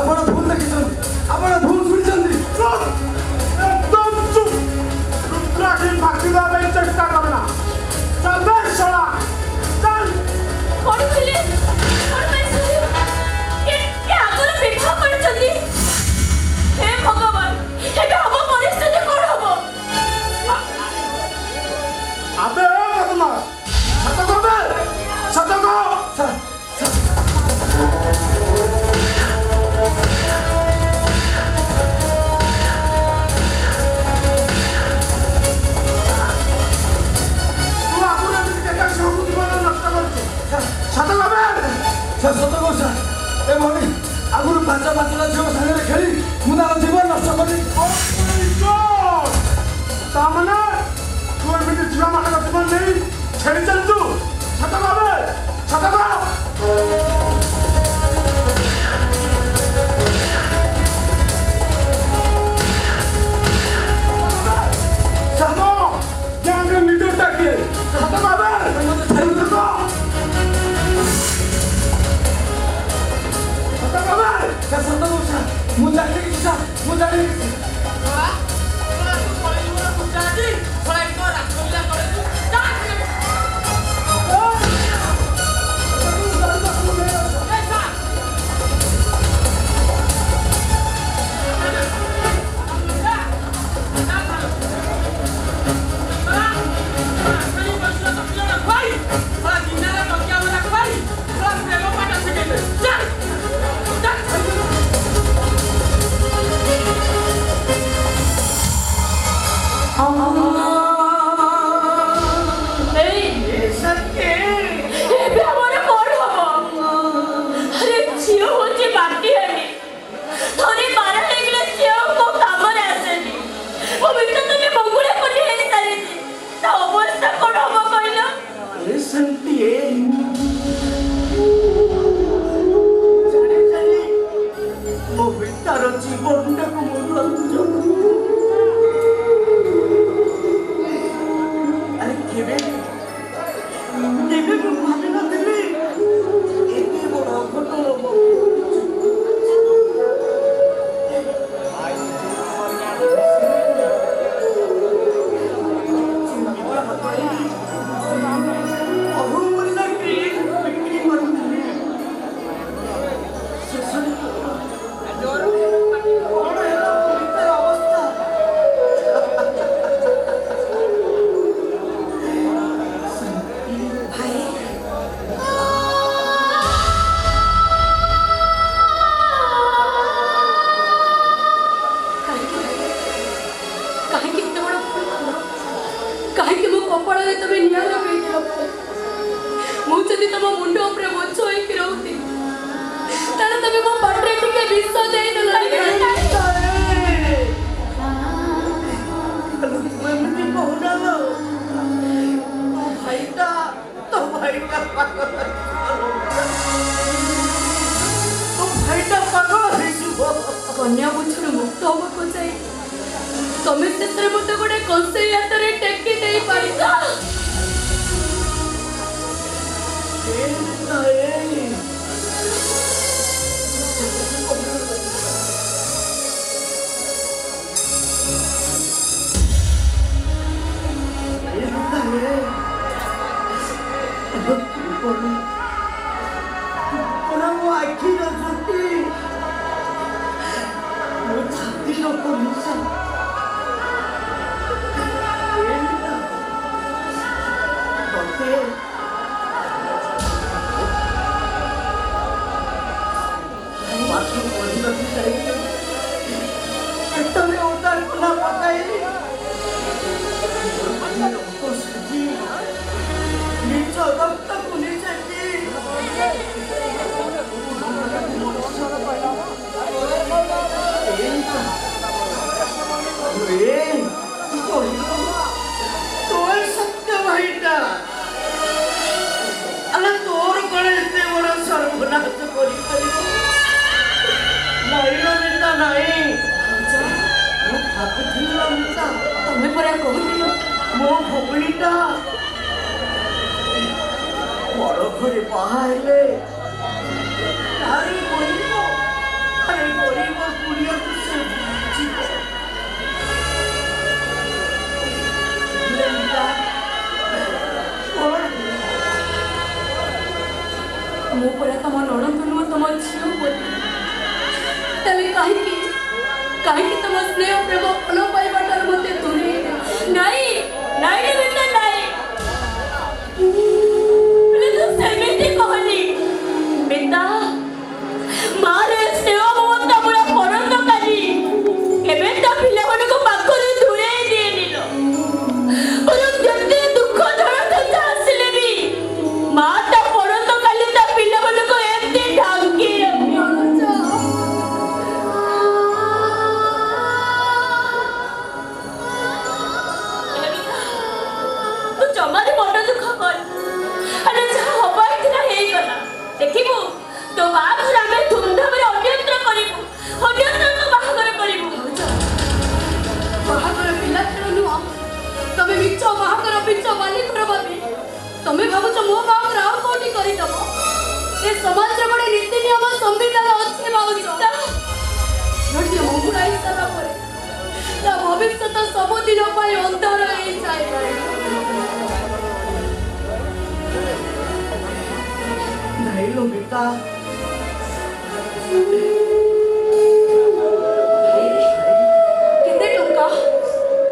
ଆପଣ ଭୁଲ ଦେଖିଛନ୍ତି, ଆପଣ ଭୁଲ ଶୁଣିଛନ୍ତି। एकदम चुप। रुद्राक्षी फाकी देवा ପାଇଁ ଚେଷ୍ଟା କର ନା। ଚାଲ ଶଳା ଚାଲ। କଣ କହିଲେ? କଣ ପାଇଁ ଶୁଣିବ? କେ ଆଗର ବିବାହ କରିଛନ୍ତି? ହେ ଭଗବାନ, ଏବେ ହବ ପରିସ୍ଥିତି କଣ ହବ? ଆବେ ବଦମାସ, ସତ କହ, ସତ କହ। ସତ କହୁଛ ଏଭଳି ଆଗରୁ ପାଞ୍ଚ ପାଞ୍ଚଟା ଝିଅ ସାଙ୍ଗରେ ଖେଳି ମୁଁ ତାର ଜୀବନ ନଷ୍ଟ କରି ତାମାନେ ତୁ ଏମିତି ଝିଅମାନଙ୍କ ଜୀବନ ନେଇ ଛେଳି ଚାଲିଛୁ। ସତ ଭାବେ ସତ କହ। ନିଡରଟା କିଏ? ସତ ଭାବେ ସତ କହୁଛ ମୁଁ ଜାଣିନି କିଛି ମୁଁ ଜାଣିନି କିଛି। कन्या बुझर मुक्त हम को चाहिए तमें से मत गोटे कंसे हाथ में टेकी दे पार तुम्हें परा कहूँ मो भौणीटा बड़ घरे बाहर तम नणंद नुह तम झील बोली कहीं तुम स्नेह प्रेम फल पाइबाटर मत दूरे नहीं नहीं बेटा नहीं तो सेमेंटी कहनी बेटा मारे स्नेह ममता बड़ा परंद काली केबे ता पिला मन को पाखरे दूरे दिए निलो और जते दुख धड़क आसले भी माता परंद काली ता पिला मन को एते ढांकी जमारे मन दुख कर अरे जहाँ हवा इतना हे गला देखिबो तो बाघर आमे धूमधाम रे अन्यत्र करिबो अन्यत्र तो बाघर करिबो बाघर पिला खेल नुआ तमे बिच्च बाघर बिच्च बाली कर बाबी तमे भाबुछ मो बाघर आ कोठी करि दबो ए समाज रे बडे नीति नियम संविधान अछि बाबुछ नटी मंगुराई सारा परे ता भविष्य तो सब दिन पाई अंधार हे जाय नहीं लो बेटा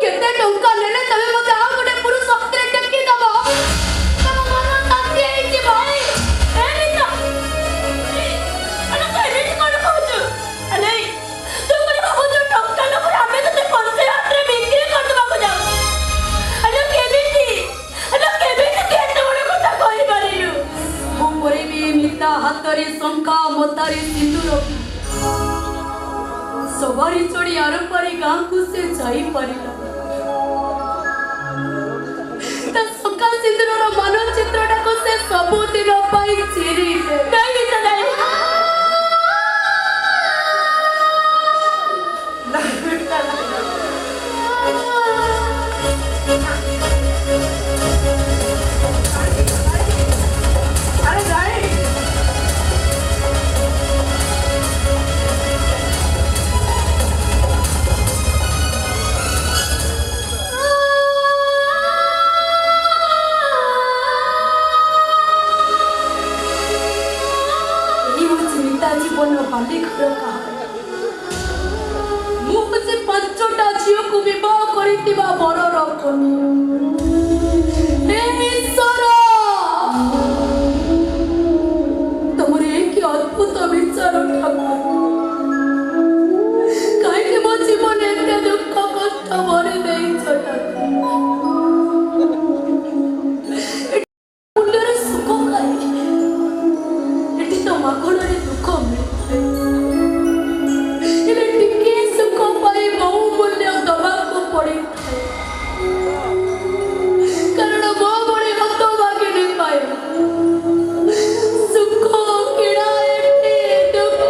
केते टंका लेले तमे मते आ गोटे पुरुष शक्ति टेकी दबो तम मन ताती आइ छी भाई ए बेटा अरे केबे कोन कहू अरे तू करे बाबू जो टंका न पर हमें तो पंचे हाथ रे बिक्री कर दबा को जाऊ अरे केते बड़ কথা कहि पारिलु मो परे भी मिता हातरे शंका मतारे सिंदूर सवारी चढ़ी आरंपारी गाँ को से जाई पारिला ता शंका सिंदूर मानचित्रटा को से सब दिन पाई चिरी नहीं बेटा नहीं अरे जाए जीवन बाली घर का मुझे पांचटा झील को विवाह करितिबा बरर कनी हे ईश्वर तमरे कि अद्भुत विचार ठाकुर कहीं मो जीवन एते दुख कष्ट भरी देई छटा मुंडरे सुख खाई एटी तो माखणरे दुख मिले टिके सुख पाई बहु मूल्य दबा को पड़ी कारण मो बड़ी हत भागी नहीं पाए सुख किड़ा एटी दुख